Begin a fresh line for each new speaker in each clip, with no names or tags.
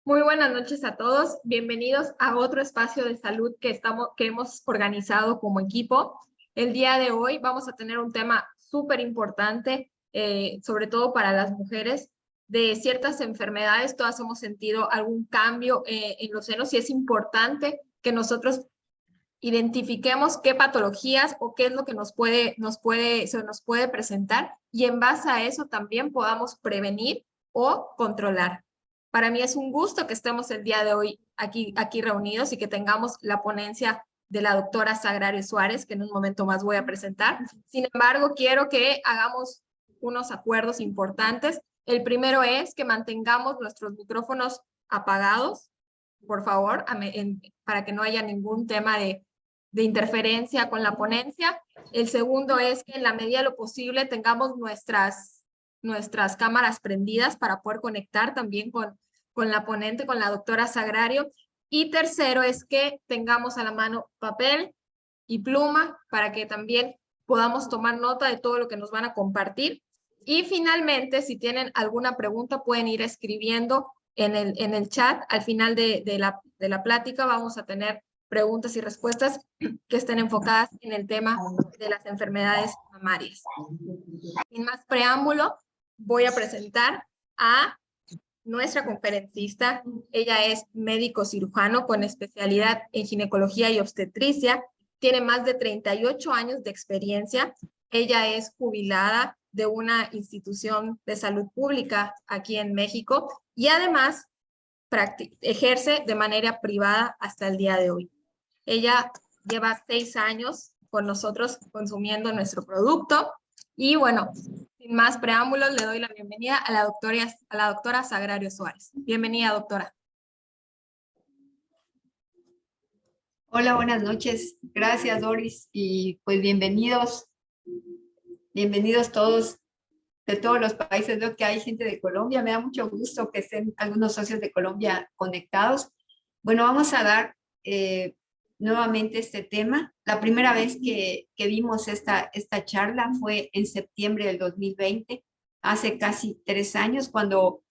Muy buenas noches a todos. Bienvenidos a otro espacio de salud que hemos organizado como equipo. El día de hoy vamos a tener un tema súper importante, sobre todo para las mujeres, de ciertas enfermedades. Todas hemos sentido algún cambio en los senos y es importante que nosotros identifiquemos qué patologías o qué es lo que se nos puede presentar y en base a eso también podamos prevenir o controlar. Para mí es un gusto que estemos el día de hoy aquí reunidos y que tengamos la ponencia de la doctora Sagrario Suárez, que en un momento más voy a presentar. Sin embargo, quiero que hagamos unos acuerdos importantes. El primero es que mantengamos nuestros micrófonos apagados, por favor, para que no haya ningún tema de interferencia con la ponencia. El segundo es que en la medida de lo posible tengamos nuestras cámaras prendidas para poder conectar también con la ponente, con la doctora Sagrario. Y tercero es que tengamos a la mano papel y pluma para que también podamos tomar nota de todo lo que nos van a compartir. Y finalmente, si tienen alguna pregunta, pueden ir escribiendo en el chat. Al final de la plática vamos a tener preguntas y respuestas que estén enfocadas en el tema de las enfermedades mamarias. Sin más preámbulo, voy a presentar a nuestra conferencista. Ella es médico cirujano con especialidad en ginecología y obstetricia. Tiene más de 38 años de experiencia. Ella es jubilada de una institución de salud pública aquí en México y además ejerce de manera privada hasta el día de hoy. Ella lleva 6 años con nosotros consumiendo nuestro producto y bueno, sin más preámbulos, le doy la bienvenida a la doctora Sagrario Suárez. Bienvenida, doctora.
Hola, buenas noches. Gracias, Doris. Y pues bienvenidos todos de todos los países. Veo que hay gente de Colombia. Me da mucho gusto que estén algunos socios de Colombia conectados. Bueno, vamos a dar nuevamente este tema. La primera vez que vimos esta charla fue en septiembre del 2020, hace casi 3 años, cuando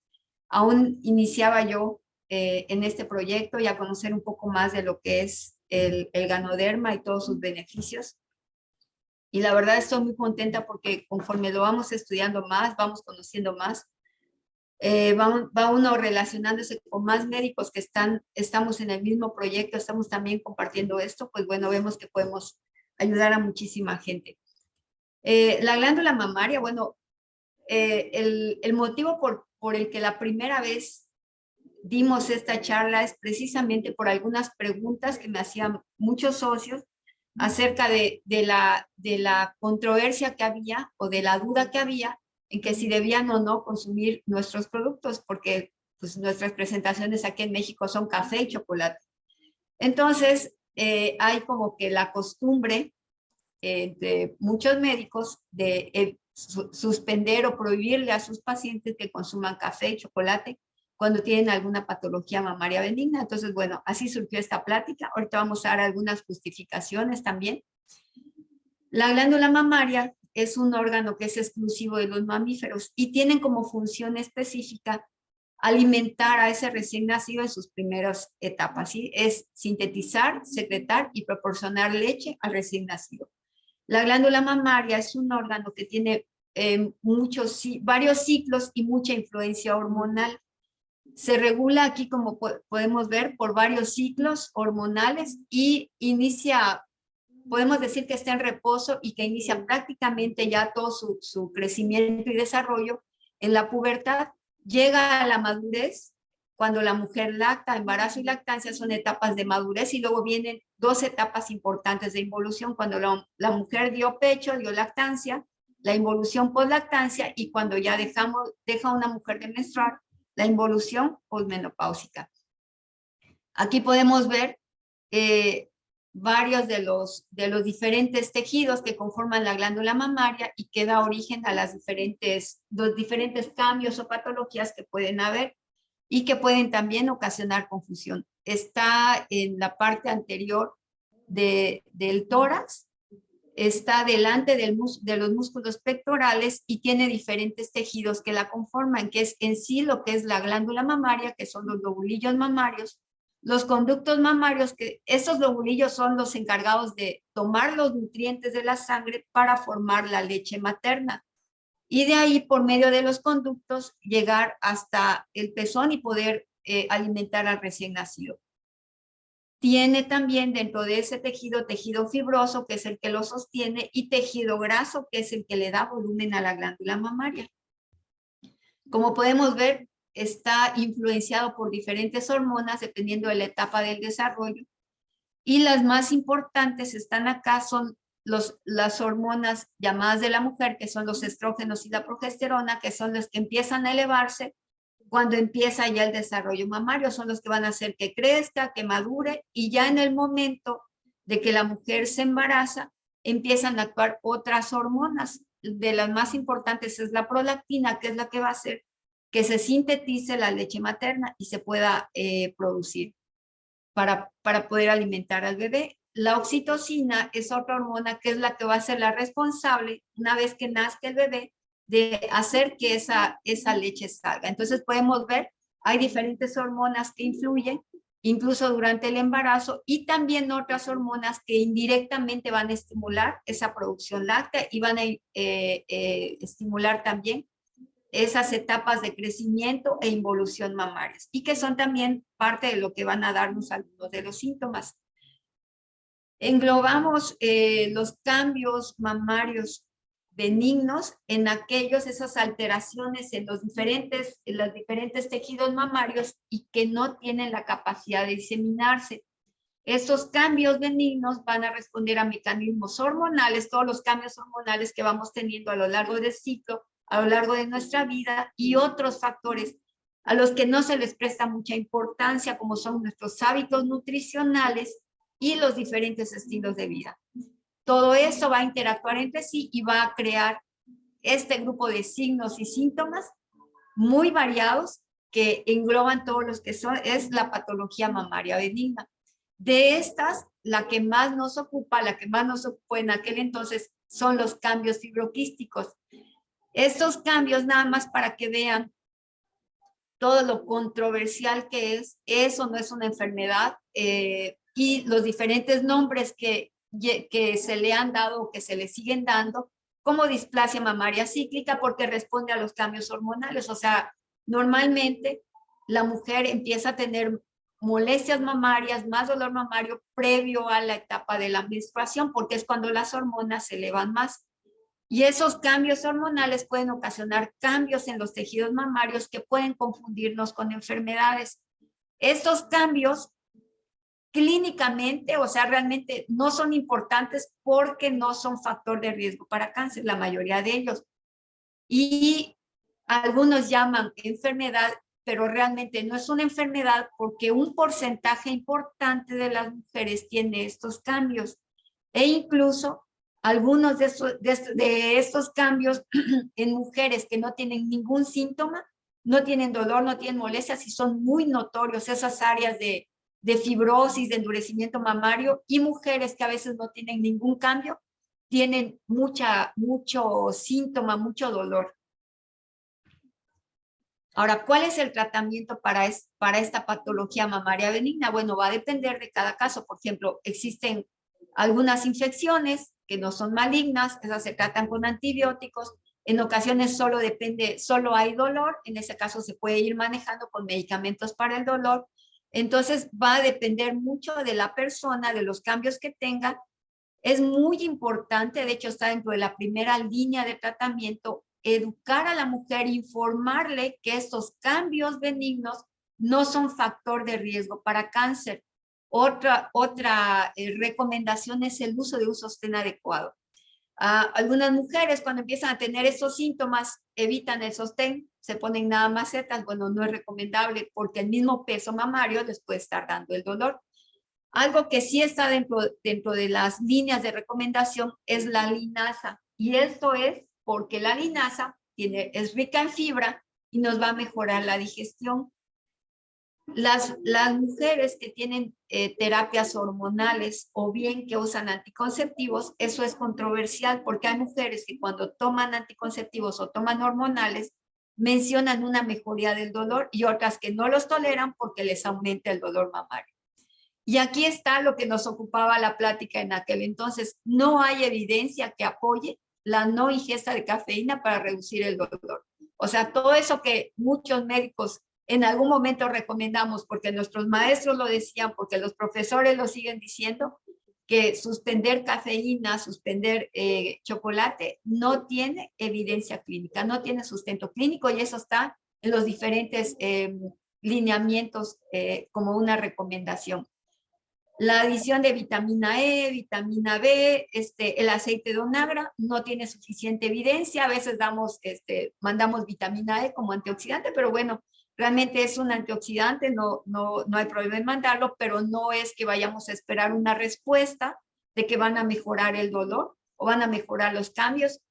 aún iniciaba yo en este proyecto y a conocer un poco más de lo que es el Ganoderma y todos sus beneficios. Y la verdad estoy muy contenta porque conforme lo vamos estudiando más, vamos conociendo más, va uno relacionándose con más médicos que estamos en el mismo proyecto, estamos también compartiendo esto, pues bueno, vemos que podemos ayudar a muchísima gente. La glándula mamaria, bueno, el motivo por el que la primera vez dimos esta charla es precisamente por algunas preguntas que me hacían muchos socios acerca de la controversia que había o de la duda que había en que si debían o no consumir nuestros productos, porque pues, nuestras presentaciones aquí en México son café y chocolate. Entonces, hay como que la costumbre de muchos médicos de suspender o prohibirle a sus pacientes que consuman café y chocolate cuando tienen alguna patología mamaria benigna. Entonces, bueno, así surgió esta plática. Ahorita vamos a dar algunas justificaciones también. La glándula mamaria es un órgano que es exclusivo de los mamíferos y tienen como función específica alimentar a ese recién nacido en sus primeras etapas, ¿sí? Es sintetizar, secretar y proporcionar leche al recién nacido. La glándula mamaria es un órgano que tiene varios ciclos y mucha influencia hormonal. Se regula aquí, como podemos ver, por varios ciclos hormonales y podemos decir que está en reposo y que inicia prácticamente ya todo su crecimiento y desarrollo en la pubertad. Llega a la madurez cuando la mujer lacta. Embarazo y lactancia son etapas de madurez y luego vienen 2 etapas importantes de involución, cuando la mujer dio pecho, dio lactancia, la involución poslactancia y cuando ya deja una mujer de menstruar, la involución posmenopáusica. Aquí podemos ver varios de los diferentes tejidos que conforman la glándula mamaria y que da origen a los diferentes cambios o patologías que pueden haber y que pueden también ocasionar confusión. Está en la parte anterior del tórax está delante de los músculos pectorales y tiene diferentes tejidos que la conforman, que es en sí lo que es la glándula mamaria, que son los lobulillos mamarios, los conductos mamarios, que esos lobulillos son los encargados de tomar los nutrientes de la sangre para formar la leche materna. Y de ahí, por medio de los conductos, llegar hasta el pezón y poder alimentar al recién nacido. Tiene también dentro de ese tejido, tejido fibroso, que es el que lo sostiene, y tejido graso, que es el que le da volumen a la glándula mamaria. Como podemos ver, está influenciado por diferentes hormonas dependiendo de la etapa del desarrollo. Y las más importantes están acá, son las hormonas llamadas de la mujer, que son los estrógenos y la progesterona, que son las que empiezan a elevarse cuando empieza ya el desarrollo mamario, son los que van a hacer que crezca, que madure, y ya en el momento de que la mujer se embaraza, empiezan a actuar otras hormonas. De las más importantes es la prolactina, que es la que va a hacer que se sintetice la leche materna y se pueda producir para poder alimentar al bebé. La oxitocina es otra hormona que es la que va a ser la responsable, una vez que nazca el bebé, de hacer que esa leche salga. Entonces podemos ver, hay diferentes hormonas que influyen, incluso durante el embarazo, y también otras hormonas que indirectamente van a estimular esa producción láctea y van a estimular también esas etapas de crecimiento e involución mamarias, y que son también parte de lo que van a darnos algunos de los síntomas. Englobamos los cambios mamarios benignos en esas alteraciones en los diferentes tejidos mamarios y que no tienen la capacidad de diseminarse. Estos cambios benignos van a responder a mecanismos hormonales, todos los cambios hormonales que vamos teniendo a lo largo del ciclo, a lo largo de nuestra vida, y otros factores a los que no se les presta mucha importancia, como son nuestros hábitos nutricionales y los diferentes estilos de vida. Todo eso va a interactuar entre sí y va a crear este grupo de signos y síntomas muy variados que engloban todos los que es la patología mamaria benigna. De estas, la que más nos ocupó en aquel entonces son los cambios fibroquísticos. Estos cambios, nada más para que vean todo lo controversial que es, eso no es una enfermedad, y los diferentes nombres que se le han dado o que se le siguen dando, como displasia mamaria cíclica, porque responde a los cambios hormonales. O sea, normalmente la mujer empieza a tener molestias mamarias, más dolor mamario previo a la etapa de la menstruación, porque es cuando las hormonas se elevan más. Y esos cambios hormonales pueden ocasionar cambios en los tejidos mamarios que pueden confundirnos con enfermedades. Estos cambios clínicamente, o sea, realmente no son importantes porque no son factor de riesgo para cáncer, la mayoría de ellos. Y algunos llaman enfermedad, pero realmente no es una enfermedad porque un porcentaje importante de las mujeres tiene estos cambios. E incluso algunos de estos cambios en mujeres que no tienen ningún síntoma, no tienen dolor, no tienen molestias y son muy notorios esas áreas de fibrosis, de endurecimiento mamario, y mujeres que a veces no tienen ningún cambio, tienen mucho síntoma, mucho dolor. Ahora, ¿cuál es el tratamiento para esta patología mamaria benigna? Bueno, va a depender de cada caso. Por ejemplo, existen algunas infecciones que no son malignas, esas se tratan con antibióticos. En ocasiones solo hay dolor, en ese caso se puede ir manejando con medicamentos para el dolor. Entonces va a depender mucho de la persona, de los cambios que tenga. Es muy importante, de hecho está dentro de la primera línea de tratamiento, educar a la mujer, informarle que estos cambios benignos no son factor de riesgo para cáncer. Otra recomendación es el uso de un sostén adecuado. Algunas mujeres cuando empiezan a tener estos síntomas evitan el sostén, se ponen nada más setas. Bueno, no es recomendable porque el mismo peso mamario les puede estar dando el dolor. Algo que sí está dentro de las líneas de recomendación es la linaza, y esto es porque la linaza es rica en fibra y nos va a mejorar la digestión. Las mujeres que tienen terapias hormonales o bien que usan anticonceptivos, eso es controversial porque hay mujeres que cuando toman anticonceptivos o toman hormonales mencionan una mejoría del dolor y otras que no los toleran porque les aumenta el dolor mamario. Y aquí está lo que nos ocupaba la plática en aquel entonces. No hay evidencia que apoye la no ingesta de cafeína para reducir el dolor. O sea, todo eso que muchos médicos en algún momento recomendamos, porque nuestros maestros lo decían, porque los profesores lo siguen diciendo, que suspender cafeína, suspender chocolate, no tiene evidencia clínica, no tiene sustento clínico y eso está en los diferentes lineamientos como una recomendación. La adición de vitamina E, vitamina B, el aceite de onagra no tiene suficiente evidencia. A veces mandamos vitamina E como antioxidante, pero bueno, realmente es un antioxidante, no hay problema en mandarlo, pero no es que vayamos a esperar una respuesta de que van a mejorar el dolor o van a mejorar los cambios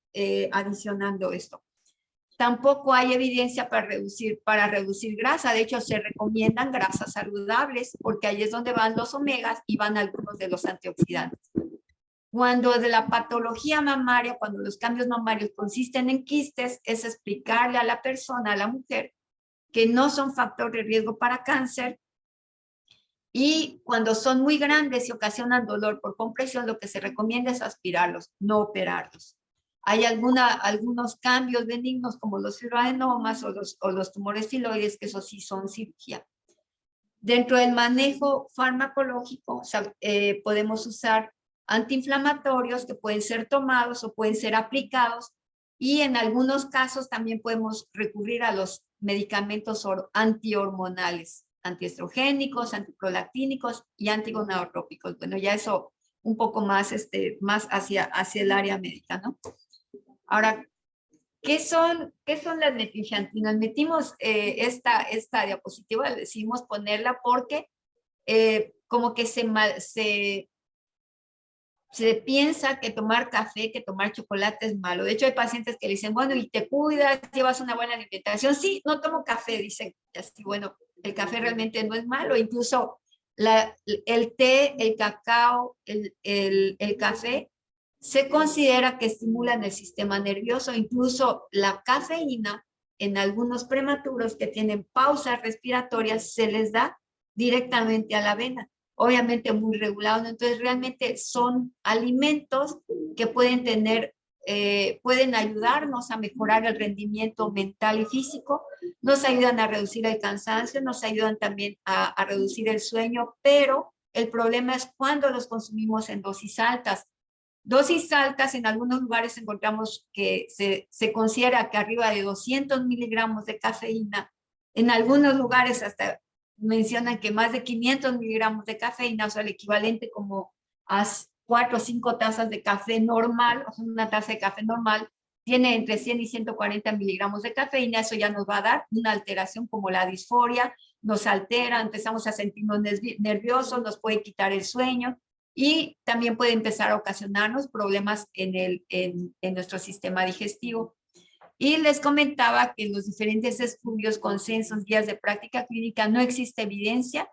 adicionando esto. Tampoco hay evidencia para reducir grasa. De hecho, se recomiendan grasas saludables porque ahí es donde van los omegas y van algunos de los antioxidantes. Cuando de la patología mamaria, cuando los cambios mamarios consisten en quistes, es explicarle a la persona, a la mujer, que no son factor de riesgo para cáncer y cuando son muy grandes y ocasionan dolor por compresión, lo que se recomienda es aspirarlos, no operarlos. Hay algunos cambios benignos como los fibroadenomas o los tumores filoides, que eso sí son cirugía. Dentro del manejo farmacológico podemos usar antiinflamatorios que pueden ser tomados o pueden ser aplicados y en algunos casos también podemos recurrir a los medicamentos antihormonales, antiestrogénicos, antiprolactínicos y antigonadotrópicos. Bueno, ya eso un poco más, más hacia el área médica, ¿no? Ahora, ¿qué son las metilxantinas? Metimos esta diapositiva, decidimos ponerla porque como que se piensa que tomar café, que tomar chocolate es malo. De hecho, hay pacientes que le dicen, bueno, y te cuidas, llevas una buena alimentación. Sí, no tomo café, dicen. Así, bueno, el café realmente no es malo. Incluso el té, el cacao, el café, se considera que estimulan el sistema nervioso. Incluso la cafeína, en algunos prematuros que tienen pausas respiratorias, se les da directamente a la vena. Obviamente muy regulados, entonces realmente son alimentos que pueden pueden ayudarnos a mejorar el rendimiento mental y físico, nos ayudan a reducir el cansancio, nos ayudan también a reducir el sueño, pero el problema es cuando los consumimos en dosis altas. Dosis altas, en algunos lugares encontramos que se considera que arriba de 200 miligramos de cafeína, en algunos lugares hasta mencionan que más de 500 miligramos de cafeína, o sea, el equivalente como a 4 o 5 tazas de café normal, o sea, una taza de café normal, tiene entre 100 y 140 miligramos de cafeína, eso ya nos va a dar una alteración como la disforia, nos altera, empezamos a sentirnos nerviosos, nos puede quitar el sueño y también puede empezar a ocasionarnos problemas en nuestro sistema digestivo. Y les comentaba que en los diferentes estudios, consensos, guías de práctica clínica, no existe evidencia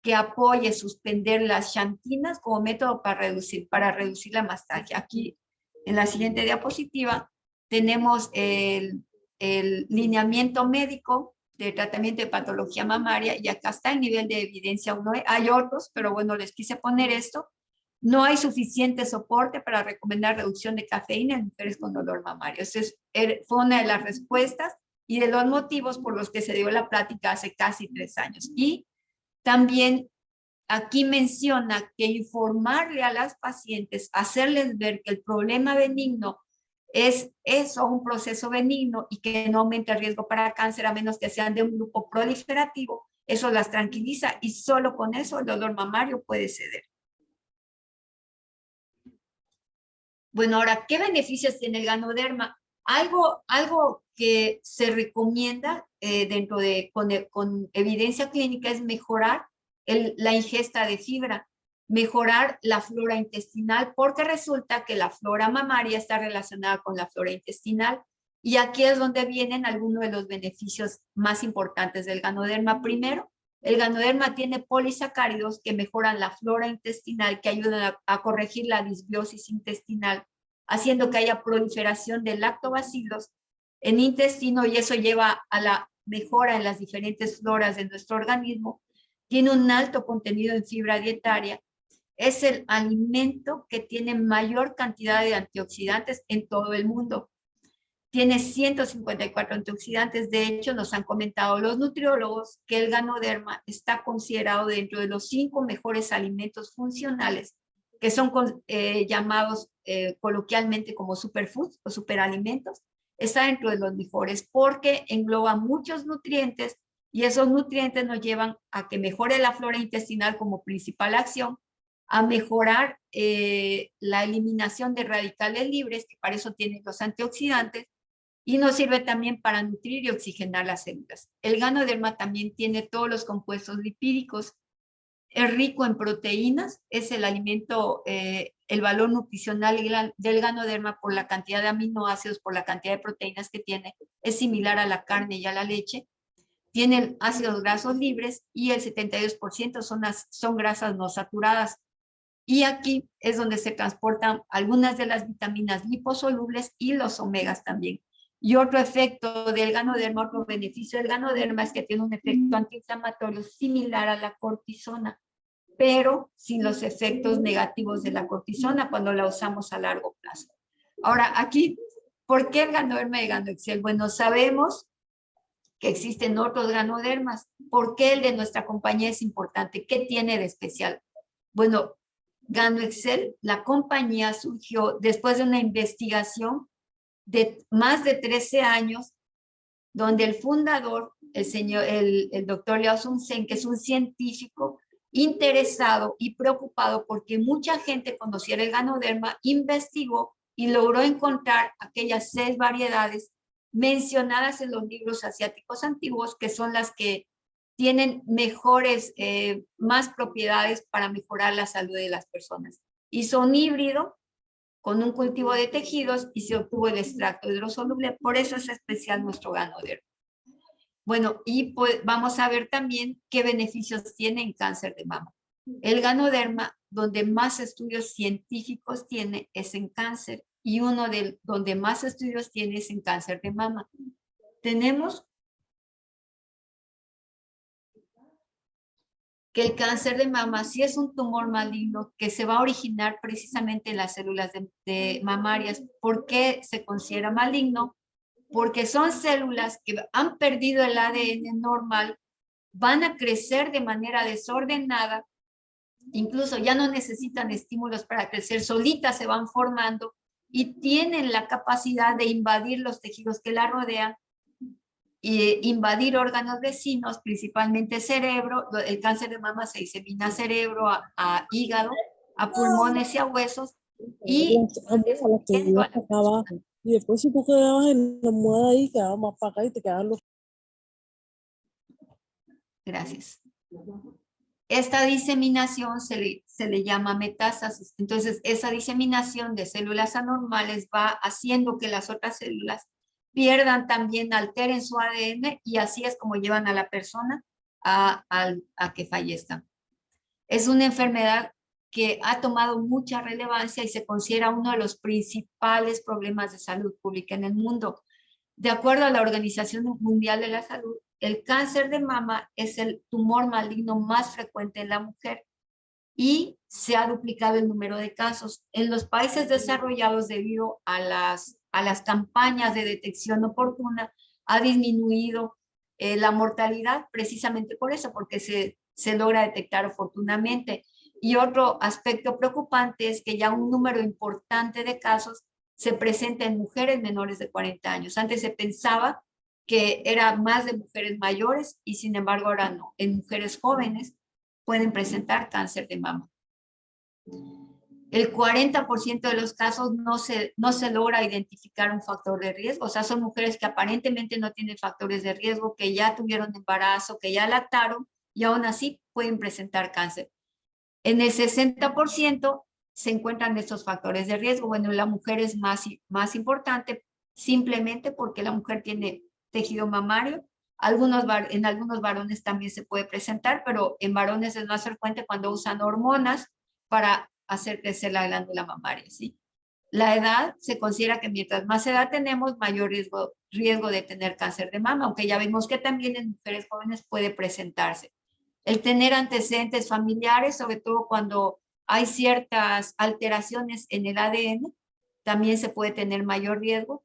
que apoye suspender las xantinas como método para reducir la mastalgia. Aquí, en la siguiente diapositiva, tenemos el lineamiento médico de tratamiento de patología mamaria y acá está el nivel de evidencia. Hay otros, pero bueno, les quise poner esto. No hay suficiente soporte para recomendar reducción de cafeína en mujeres con dolor mamario. Esa fue una de las respuestas y de los motivos por los que se dio la plática hace casi 3 años. Y también aquí menciona que informarle a las pacientes, hacerles ver que el problema benigno es eso, un proceso benigno y que no aumenta el riesgo para cáncer a menos que sean de un grupo proliferativo, eso las tranquiliza y solo con eso el dolor mamario puede ceder. Bueno, ahora, ¿qué beneficios tiene el ganoderma? Algo que se recomienda con evidencia clínica es mejorar la ingesta de fibra, mejorar la flora intestinal, porque resulta que la flora mamaria está relacionada con la flora intestinal. Y aquí es donde vienen algunos de los beneficios más importantes del ganoderma. Primero, El ganoderma tiene polisacáridos que mejoran la flora intestinal, que ayudan a corregir la disbiosis intestinal, haciendo que haya proliferación de lactobacilos en intestino, y eso lleva a la mejora en las diferentes floras de nuestro organismo. Tiene un alto contenido en fibra dietaria. Es el alimento que tiene mayor cantidad de antioxidantes en todo el mundo. Tiene 154 antioxidantes. De hecho, nos han comentado los nutriólogos que el ganoderma está considerado dentro de los 5 mejores alimentos funcionales, que son llamados coloquialmente como superfoods o superalimentos. Está dentro de los mejores porque engloba muchos nutrientes, y esos nutrientes nos llevan a que mejore la flora intestinal como principal acción, a mejorar la eliminación de radicales libres, que para eso tienen los antioxidantes, y nos sirve también para nutrir y oxigenar las células. El ganoderma también tiene todos los compuestos lipídicos, es rico en proteínas, es el alimento, el valor nutricional del ganoderma por la cantidad de aminoácidos, por la cantidad de proteínas que tiene, es similar a la carne y a la leche. Tiene ácidos grasos libres y el 72% son grasas no saturadas. Y aquí es donde se transportan algunas de las vitaminas liposolubles y los omegas también. Y otro efecto del ganoderma, otro beneficio del ganoderma es que tiene un efecto antiinflamatorio similar a la cortisona, pero sin los efectos negativos de la cortisona cuando la usamos a largo plazo. Ahora, aquí, ¿por qué el ganoderma de GanoExcel? Bueno, sabemos que existen otros ganodermas. ¿Por qué el de nuestra compañía es importante? ¿Qué tiene de especial? Bueno, GanoExcel, la compañía surgió después de una investigación de más de 13 años, donde el fundador, el doctor Liao Sun-Sen, que es un científico interesado y preocupado porque mucha gente conociera el ganoderma, investigó y logró encontrar aquellas 6 variedades mencionadas en los libros asiáticos antiguos, que son las que tienen mejores, más propiedades para mejorar la salud de las personas. Hizo un híbrido con un cultivo de tejidos y se obtuvo el extracto hidrosoluble. Por eso es especial nuestro ganoderma. Bueno, y pues vamos a ver también qué beneficios tiene en cáncer de mama. El ganoderma, donde más estudios científicos tiene, es en cáncer, y uno de donde más estudios tiene es en cáncer de mama. Tenemos que el cáncer de mama sí es un tumor maligno que se va a originar precisamente en las células de mamarias. ¿Por qué se considera maligno? Porque son células que han perdido el ADN normal, van a crecer de manera desordenada, incluso ya no necesitan estímulos para crecer, solitas se van formando y tienen la capacidad de invadir los tejidos que la rodean, invadir órganos vecinos, principalmente cerebro. El cáncer de mama se disemina a cerebro, a hígado, a pulmones y a huesos. Y
y después si tú quedabas en la almohada ahí, quedabas más para acá y te quedaban los...
Gracias. Esta diseminación se le llama metástasis. Entonces, esa diseminación de células anormales va haciendo que las otras células pierdan también, alteren su ADN, y así es como llevan a la persona a que fallezca. Es una enfermedad que ha tomado mucha relevancia y se considera uno de los principales problemas de salud pública en el mundo. De acuerdo a la Organización Mundial de la Salud, el cáncer de mama es el tumor maligno más frecuente en la mujer y se ha duplicado el número de casos. En los países desarrollados, debido a las campañas de detección oportuna, ha disminuido la mortalidad precisamente por eso, porque se logra detectar oportunamente. Y otro aspecto preocupante es que ya un número importante de casos se presenta en mujeres menores de 40 años. Antes se pensaba que era más de mujeres mayores y sin embargo ahora no. En mujeres jóvenes pueden presentar cáncer de mama. El 40% de los casos no se logra identificar un factor de riesgo. O sea, son mujeres que aparentemente no tienen factores de riesgo, que ya tuvieron embarazo, que ya lactaron y aún así pueden presentar cáncer. En el 60% se encuentran estos factores de riesgo. Bueno, la mujer es más importante simplemente porque la mujer tiene tejido mamario En algunos varones también se puede presentar, pero en varones es más frecuente cuando usan hormonas para hacer crecer la glándula mamaria, ¿sí? La edad, se considera que mientras más edad tenemos, mayor riesgo de tener cáncer de mama, aunque ya vimos que también en mujeres jóvenes puede presentarse. El tener antecedentes familiares, sobre todo cuando hay ciertas alteraciones en el ADN, también se puede tener mayor riesgo.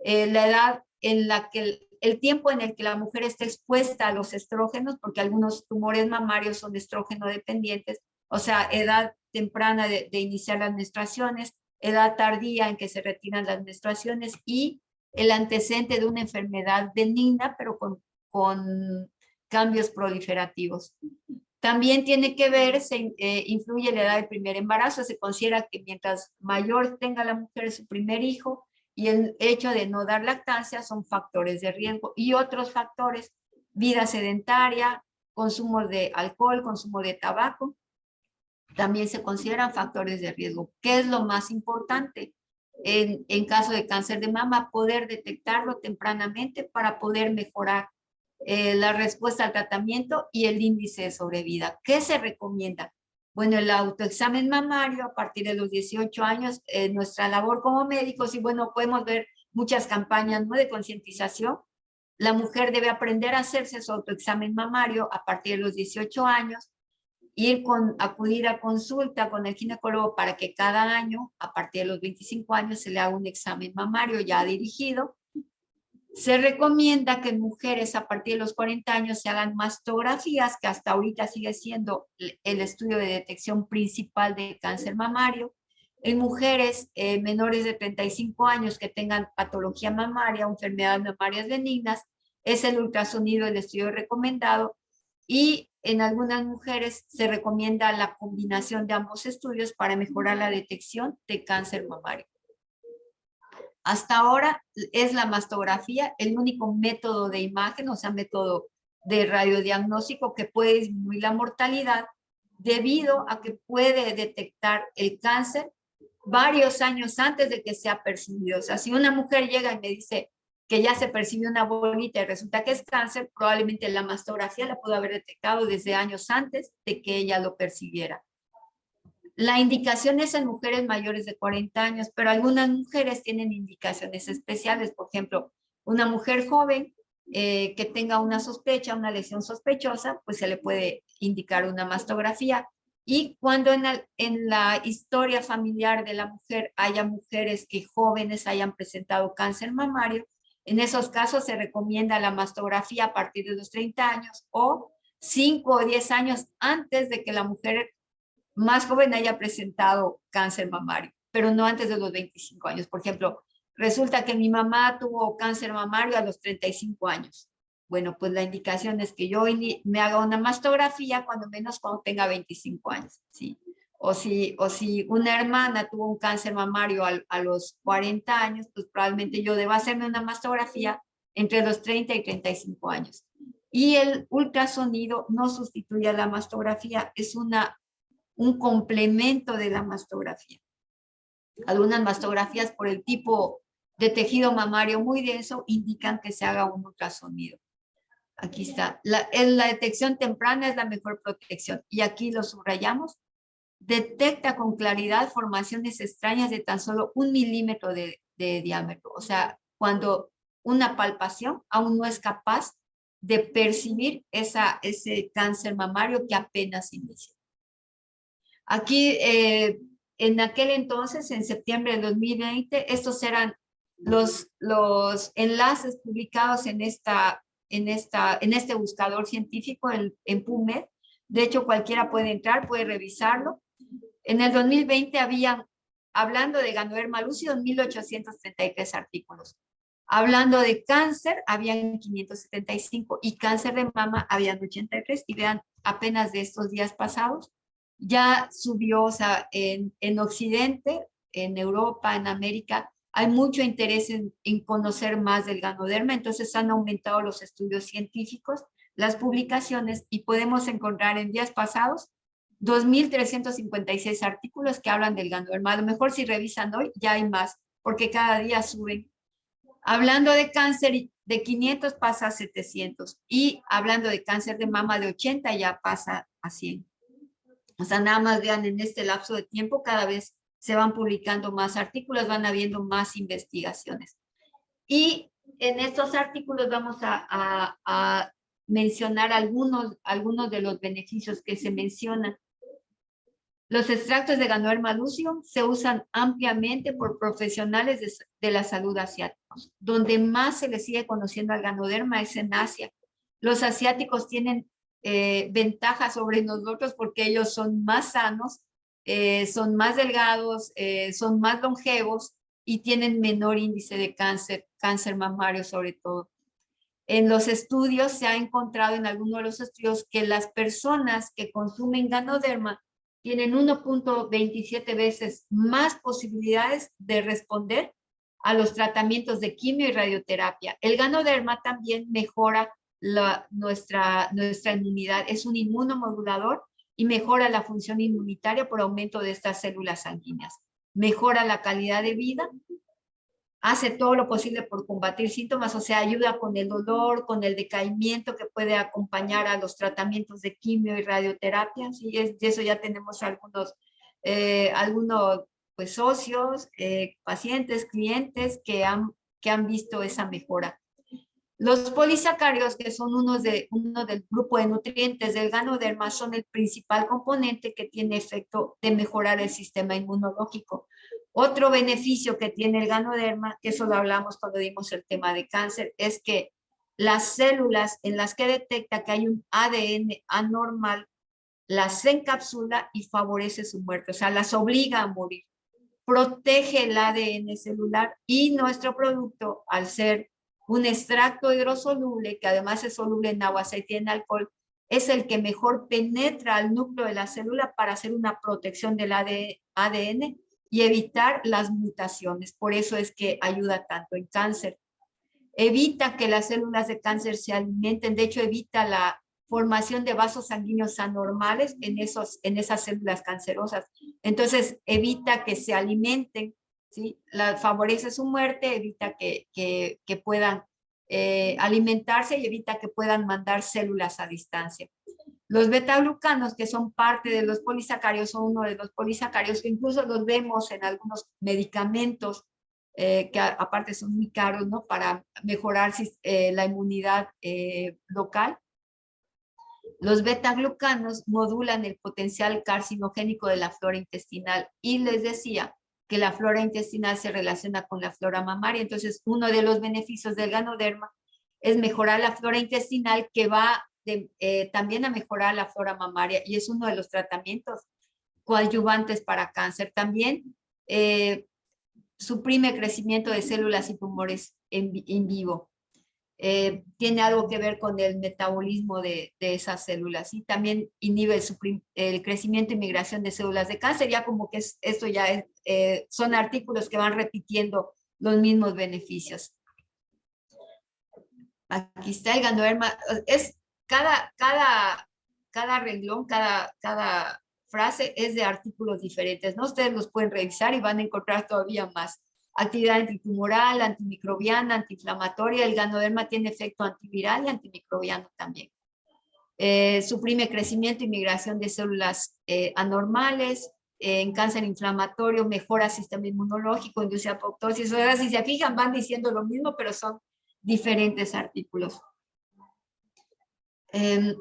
La edad en la que el tiempo en el que la mujer está expuesta a los estrógenos, porque algunos tumores mamarios son estrógeno dependientes, o sea, edad temprana de iniciar las menstruaciones, edad tardía en que se retiran las menstruaciones y el antecedente de una enfermedad benigna, pero con cambios proliferativos. También tiene que ver, influye la edad del primer embarazo. Se considera que mientras mayor tenga la mujer su primer hijo y el hecho de no dar lactancia son factores de riesgo. Y otros factores, vida sedentaria, consumo de alcohol, consumo de tabaco, también se consideran factores de riesgo. ¿Qué es lo más importante? En caso de cáncer de mama, poder detectarlo tempranamente para poder mejorar la respuesta al tratamiento y el índice de sobrevida. ¿Qué se recomienda? Bueno, el autoexamen mamario a partir de los 18 años, nuestra labor como médicos, y bueno, podemos ver muchas campañas, ¿no?, de concientización. La mujer debe aprender a hacerse su autoexamen mamario a partir de los 18 años, acudir a consulta con el ginecólogo para que cada año, a partir de los 25 años, se le haga un examen mamario ya dirigido. Se recomienda que en mujeres a partir de los 40 años se hagan mastografías, que hasta ahorita sigue siendo el estudio de detección principal de cáncer mamario. En mujeres menores de 35 años que tengan patología mamaria o enfermedades mamarias benignas, es el ultrasonido el estudio recomendado. Y en algunas mujeres se recomienda la combinación de ambos estudios para mejorar la detección de cáncer mamario. Hasta ahora es la mastografía el único método de imagen, o sea, método de radiodiagnóstico que puede disminuir la mortalidad debido a que puede detectar el cáncer varios años antes de que sea percibido. O sea, si una mujer llega y me dice que ya se percibió una bolita y resulta que es cáncer, probablemente la mastografía la pudo haber detectado desde años antes de que ella lo percibiera. La indicación es en mujeres mayores de 40 años, pero algunas mujeres tienen indicaciones especiales. Por ejemplo, una mujer joven que tenga una sospecha, una lesión sospechosa, pues se le puede indicar una mastografía. Y cuando en la historia familiar de la mujer haya mujeres que jóvenes hayan presentado cáncer mamario, en esos casos se recomienda la mastografía a partir de los 30 años o 5 o 10 años antes de que la mujer más joven haya presentado cáncer mamario, pero no antes de los 25 años. Por ejemplo, resulta que mi mamá tuvo cáncer mamario a los 35 años. Bueno, pues la indicación es que yo me haga una mastografía cuando menos cuando tenga 25 años, ¿sí? O si una hermana tuvo un cáncer mamario a los 40 años, pues probablemente yo deba hacerme una mastografía entre los 30 y 35 años. Y el ultrasonido no sustituye a la mastografía, es un complemento de la mastografía. Algunas mastografías por el tipo de tejido mamario muy denso indican que se haga un ultrasonido. Aquí está. La detección temprana es la mejor protección. Y aquí lo subrayamos. Detecta con claridad formaciones extrañas de tan solo 1 milímetro de diámetro. O sea, cuando una palpación aún no es capaz de percibir ese cáncer mamario que apenas inicia. Aquí, en aquel entonces, en septiembre de 2020, estos eran los enlaces publicados en este buscador científico, en PubMed. De hecho, cualquiera puede entrar, puede revisarlo. En el 2020 hablando de Ganoderma lucidum, 1,833 artículos. Hablando de cáncer, habían 575 y cáncer de mama habían 83. Y vean, apenas de estos días pasados, ya subió, o sea, en Occidente, en Europa, en América, hay mucho interés en conocer más del Ganoderma, entonces han aumentado los estudios científicos, las publicaciones, y podemos encontrar en días pasados 2,356 artículos que hablan del Ganoderma. A lo mejor si revisan hoy ya hay más, porque cada día suben. Hablando de cáncer de 500 pasa a 700. Y hablando de cáncer de mama, de 80 ya pasa a 100. O sea, nada más vean, en este lapso de tiempo cada vez se van publicando más artículos, van habiendo más investigaciones. Y en estos artículos vamos a mencionar algunos de los beneficios que se mencionan. Los extractos de Ganoderma lucium se usan ampliamente por profesionales de la salud asiáticos. Donde más se les sigue conociendo al Ganoderma es en Asia. Los asiáticos tienen ventajas sobre nosotros porque ellos son más sanos, son más delgados, son más longevos y tienen menor índice de cáncer mamario sobre todo. En los estudios se ha encontrado, en algunos de los estudios, que las personas que consumen Ganoderma tienen 1.27 veces más posibilidades de responder a los tratamientos de quimio y radioterapia. El Ganoderma también mejora nuestra inmunidad, es un inmunomodulador y mejora la función inmunitaria por aumento de estas células sanguíneas. Mejora la calidad de vida, hace todo lo posible por combatir síntomas, o sea, ayuda con el dolor, con el decaimiento que puede acompañar a los tratamientos de quimio y radioterapia. ¿Sí? De eso ya tenemos algunos pues, socios, pacientes, clientes que han visto esa mejora. Los polisacáridos, que son uno del grupo de nutrientes del Ganoderma, son el principal componente que tiene efecto de mejorar el sistema inmunológico. Otro beneficio que tiene el Ganoderma, que eso lo hablamos cuando dimos el tema de cáncer, es que las células en las que detecta que hay un ADN anormal, las encapsula y favorece su muerte, o sea, las obliga a morir. Protege el ADN celular y nuestro producto, al ser un extracto hidrosoluble, que además es soluble en agua, aceite y en alcohol, es el que mejor penetra al núcleo de la célula para hacer una protección del ADN y evitar las mutaciones. Por eso es que ayuda tanto en cáncer. Evita que las células de cáncer se alimenten, de hecho evita la formación de vasos sanguíneos anormales en esas células cancerosas. Entonces evita que se alimenten, ¿sí? Favorece su muerte, evita que puedan alimentarse y evita que puedan mandar células a distancia. Los betaglucanos, que son parte de los polisacáridos, son uno de los polisacáridos que incluso los vemos en algunos medicamentos que aparte son muy caros, ¿no? Para mejorar la inmunidad local. Los betaglucanos modulan el potencial carcinogénico de la flora intestinal y les decía que la flora intestinal se relaciona con la flora mamaria. Entonces, uno de los beneficios del Ganoderma es mejorar la flora intestinal, que va también a mejorar la flora mamaria y es uno de los tratamientos coadyuvantes para cáncer. También suprime crecimiento de células y tumores en vivo. Tiene algo que ver con el metabolismo de esas células y también inhibe el crecimiento y migración de células de cáncer. Ya como que esto ya son artículos que van repitiendo los mismos beneficios. Aquí está el Ganoderma. Es cada renglón, cada frase es de artículos diferentes, ¿no? Ustedes los pueden revisar y van a encontrar todavía más. Actividad antitumoral, antimicrobiana, antiinflamatoria. El Ganoderma tiene efecto antiviral y antimicrobiano también. Suprime crecimiento y migración de células anormales. En cáncer inflamatorio, mejora el sistema inmunológico, induce apoptosis. Ahora, si se fijan, van diciendo lo mismo, pero son diferentes artículos.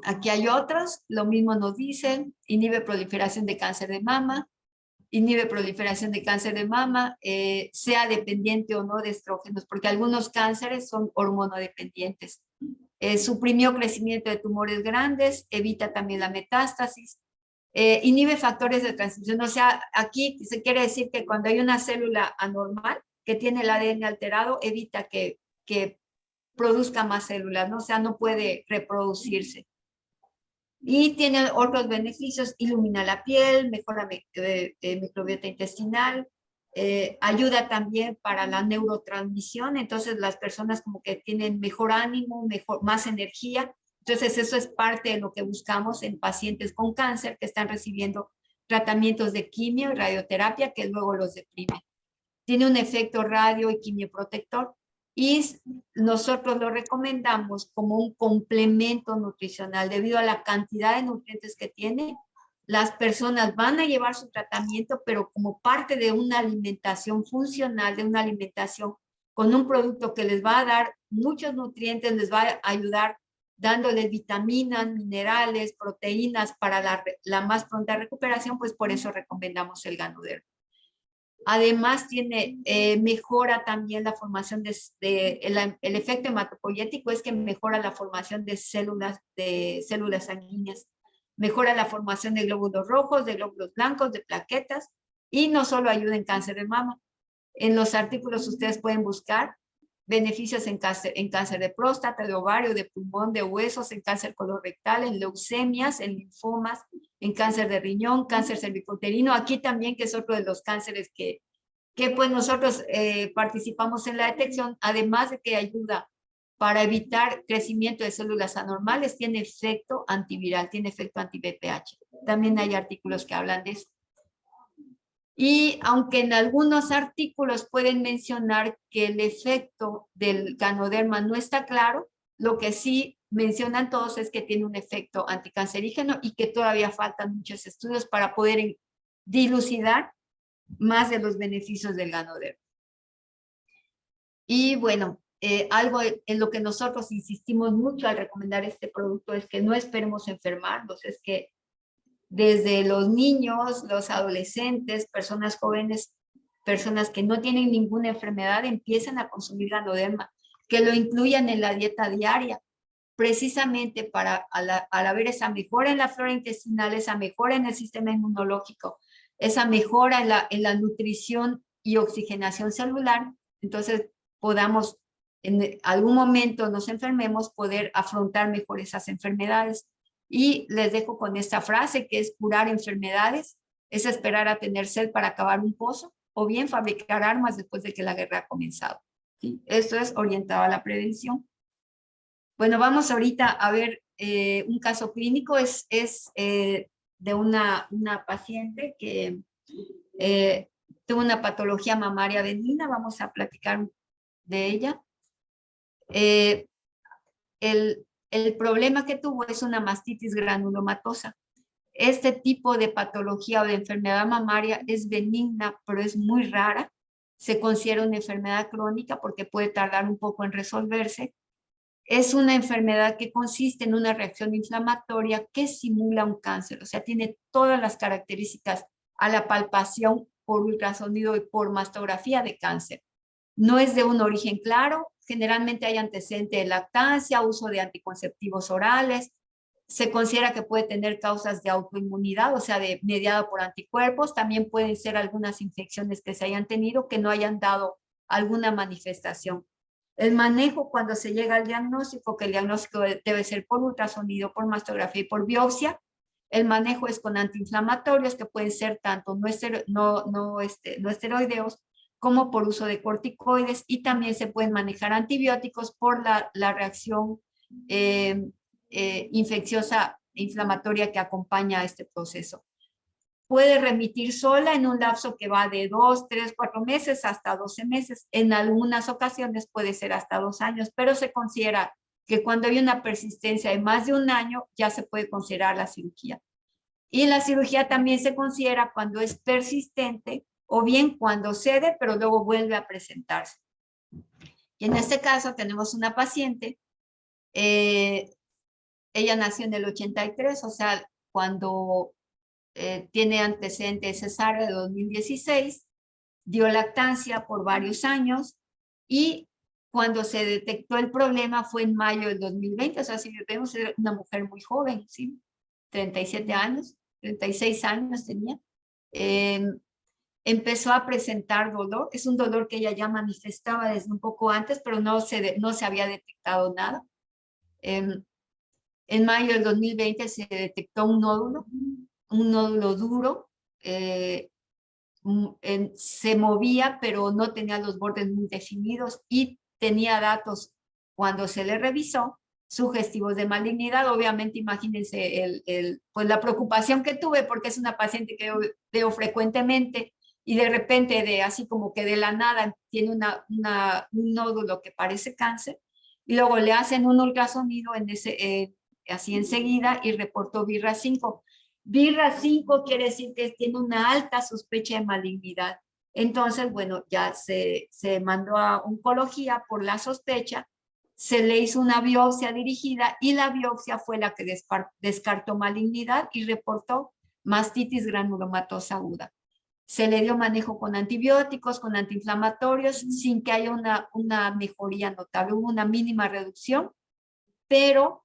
Aquí hay otros, lo mismo nos dicen, inhibe proliferación de cáncer de mama, inhibe proliferación de cáncer de mama, sea dependiente o no de estrógenos, porque algunos cánceres son hormonodependientes. Suprimió crecimiento de tumores grandes, evita también la metástasis, inhibe factores de transcripción. O sea, aquí se quiere decir que cuando hay una célula anormal que tiene el ADN alterado, evita que produzca más células, ¿no? O sea, no puede reproducirse. Y tiene otros beneficios: ilumina la piel, mejora microbiota intestinal, ayuda también para la neurotransmisión. Entonces las personas como que tienen mejor ánimo, más energía. Entonces eso es parte de lo que buscamos en pacientes con cáncer que están recibiendo tratamientos de quimio y radioterapia que luego los deprime. Tiene un efecto radio y quimioprotector. y nosotros lo recomendamos como un complemento nutricional debido a la cantidad de nutrientes que tiene. Las personas van a llevar su tratamiento, pero como parte de una alimentación funcional, de una alimentación con un producto que les va a dar muchos nutrientes, les va a ayudar dándoles vitaminas, minerales, proteínas para la más pronta recuperación, pues por eso recomendamos el Ganoderma. Además, mejora también la formación el efecto hematopoyético es que mejora la formación de células sanguíneas, mejora la formación de glóbulos rojos, de glóbulos blancos, de plaquetas, y no solo ayuda en cáncer de mama. En los artículos ustedes pueden buscar beneficios en cáncer de próstata, de ovario, de pulmón, de huesos, en cáncer colorectal, en leucemias, en linfomas, en cáncer de riñón, cáncer cervicouterino. Aquí también, que es otro de los cánceres que pues nosotros participamos en la detección, además de que ayuda para evitar crecimiento de células anormales, tiene efecto antiviral, tiene efecto anti-BPH. También hay artículos que hablan de eso. Y aunque en algunos artículos pueden mencionar que el efecto del Ganoderma no está claro, lo que sí mencionan todos es que tiene un efecto anticancerígeno y que todavía faltan muchos estudios para poder dilucidar más de los beneficios del Ganoderma. Y bueno, algo en lo que nosotros insistimos mucho al recomendar este producto es que no esperemos enfermarnos, es que desde los niños, los adolescentes, personas jóvenes, personas que no tienen ninguna enfermedad, empiezan a consumir Ganoderma, que lo incluyan en la dieta diaria, precisamente para al haber esa mejora en la flora intestinal, esa mejora en el sistema inmunológico, esa mejora en la nutrición y oxigenación celular, entonces podamos en algún momento nos enfermemos, poder afrontar mejor esas enfermedades. Y les dejo con esta frase que es: curar enfermedades es esperar a tener sed para acabar un pozo, o bien fabricar armas después de que la guerra ha comenzado. ¿Sí? Esto es orientado a la prevención. Bueno, vamos ahorita a ver un caso clínico. Es de una paciente que tuvo una patología mamaria benigna. Vamos a platicar de ella. El problema que tuvo es una mastitis granulomatosa. Este tipo de patología o de enfermedad mamaria es benigna, pero es muy rara. Se considera una enfermedad crónica porque puede tardar un poco en resolverse. Es una enfermedad que consiste en una reacción inflamatoria que simula un cáncer, o sea, tiene todas las características a la palpación por ultrasonido y por mastografía de cáncer. No es de un origen claro, generalmente hay antecedente de lactancia, uso de anticonceptivos orales. Se considera que puede tener causas de autoinmunidad, o sea, mediada por anticuerpos. También pueden ser algunas infecciones que se hayan tenido que no hayan dado alguna manifestación. El manejo cuando se llega al diagnóstico, que el diagnóstico debe ser por ultrasonido, por mastografía y por biopsia. El manejo es con antiinflamatorios que pueden ser tanto no esteroideos como por uso de corticoides, y también se pueden manejar antibióticos por la reacción infecciosa inflamatoria que acompaña a este proceso. Puede remitir sola en un lapso que va de 2, 3, 4 meses hasta 12 meses. En algunas ocasiones puede ser hasta 2 años, pero se considera que cuando hay una persistencia de más de un año ya se puede considerar la cirugía. Y la cirugía también se considera cuando es persistente o bien cuando cede, pero luego vuelve a presentarse. Y en este caso tenemos una paciente, ella nació en el 83, o sea, cuando tiene antecedentes cesárea de 2016, dio lactancia por varios años, y cuando se detectó el problema fue en mayo del 2020, o sea, si vemos, era una mujer muy joven, ¿sí? 37 años, 36 años tenía. Empezó a presentar dolor, es un dolor que ella ya manifestaba desde un poco antes, pero no se había detectado nada. En mayo del 2020 se detectó un nódulo duro, se movía, pero no tenía los bordes muy definidos y tenía datos, cuando se le revisó, sugestivos de malignidad. Obviamente, imagínense pues la preocupación que tuve, porque es una paciente que veo frecuentemente, y de repente, así como que de la nada, tiene un nódulo que parece cáncer, y luego le hacen un ultrasonido así enseguida y reportó BRCA5. BRCA5 quiere decir que tiene una alta sospecha de malignidad. Entonces, bueno, ya se mandó a oncología por la sospecha, se le hizo una biopsia dirigida y la biopsia fue la que descartó malignidad y reportó mastitis granulomatosa aguda. Se le dio manejo con antibióticos, con antiinflamatorios, sin que haya una mejoría notable. Hubo una mínima reducción, pero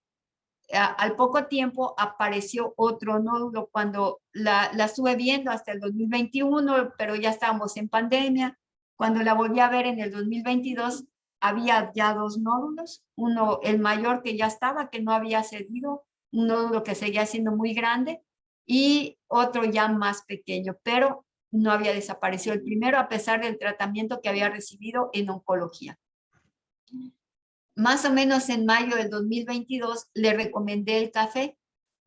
al poco tiempo apareció otro nódulo cuando la estuve viendo hasta el 2021, pero ya estábamos en pandemia. Cuando la volví a ver en el 2022, había ya dos nódulos, uno, el mayor que ya estaba, que no había cedido, un nódulo que seguía siendo muy grande, y otro ya más pequeño, pero no había desaparecido el primero a pesar del tratamiento que había recibido en oncología. Más o menos en mayo del 2022 le recomendé el café,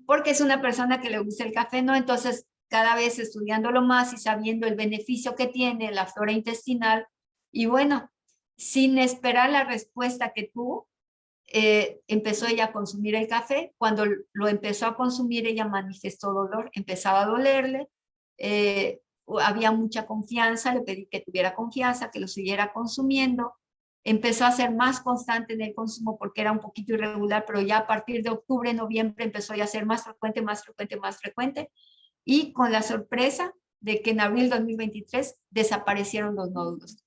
porque es una persona que le gusta el café, ¿no? Entonces, cada vez estudiándolo más y sabiendo el beneficio que tiene la flora intestinal, y bueno, sin esperar la respuesta que tuvo, empezó ella a consumir el café. Cuando lo empezó a consumir, ella manifestó dolor, empezaba a dolerle, había mucha confianza, le pedí que tuviera confianza, que lo siguiera consumiendo. Empezó a ser más constante en el consumo porque era un poquito irregular, pero ya a partir de octubre, noviembre empezó ya a ser más frecuente, más frecuente, más frecuente, y con la sorpresa de que en abril de 2023 desaparecieron los nódulos.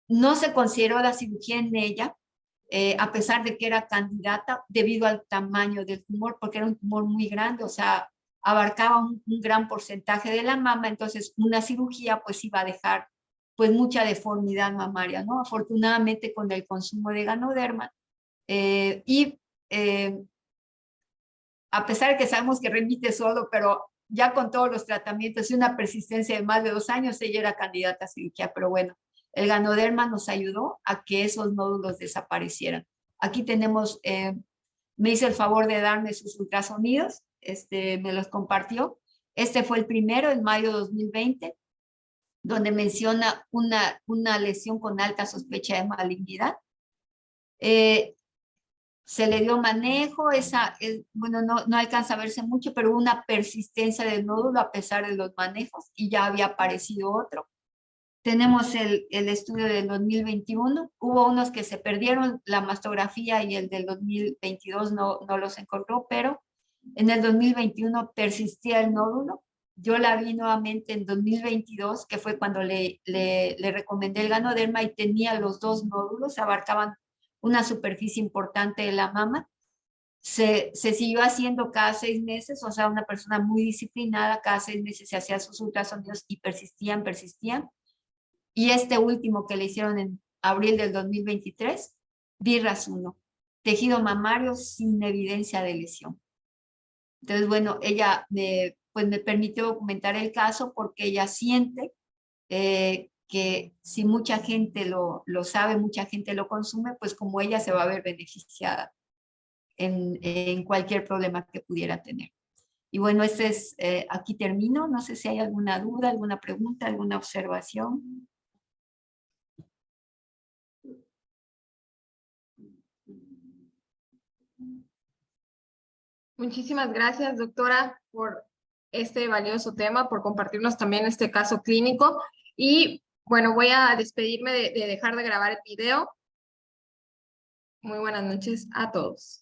No se consideró la cirugía en ella, a pesar de que era candidata debido al tamaño del tumor, porque era un tumor muy grande, o sea, abarcaba un gran porcentaje de la mama, entonces una cirugía pues iba a dejar pues mucha deformidad mamaria, ¿no? Afortunadamente con el consumo de Ganoderma, a pesar de que sabemos que remite solo, pero ya con todos los tratamientos y una persistencia de más de 2 años, ella era candidata a cirugía, pero bueno, el Ganoderma nos ayudó a que esos nódulos desaparecieran. Aquí tenemos, me hizo el favor de darme sus ultrasonidos, me los compartió. Este fue el primero, en mayo de 2020, donde menciona una lesión con alta sospecha de malignidad. Se le dio manejo, bueno, no alcanza a verse mucho, pero una persistencia del nódulo a pesar de los manejos, y ya había aparecido otro. Tenemos el estudio del 2021, hubo unos que se perdieron, la mastografía, y el del 2022 no los encontró, pero en el 2021 persistía el nódulo. Yo la vi nuevamente en 2022, que fue cuando le recomendé el Ganoderma, y tenía los dos nódulos, abarcaban una superficie importante de la mama. Se siguió haciendo cada 6 meses, o sea, una persona muy disciplinada, cada 6 meses se hacía sus ultrasonidos y persistían. Y este último que le hicieron en abril del 2023, BRCA1, tejido mamario sin evidencia de lesión. Entonces, bueno, ella pues me permitió documentar el caso porque ella siente que si mucha gente lo sabe, mucha gente lo consume, pues como ella se va a ver beneficiada en cualquier problema que pudiera tener. Y bueno, aquí termino. No sé si hay alguna duda, alguna pregunta, alguna observación.
Muchísimas gracias, doctora, por este valioso tema, por compartirnos también este caso clínico. Y bueno, voy a despedirme de dejar de grabar el video. Muy buenas noches a todos.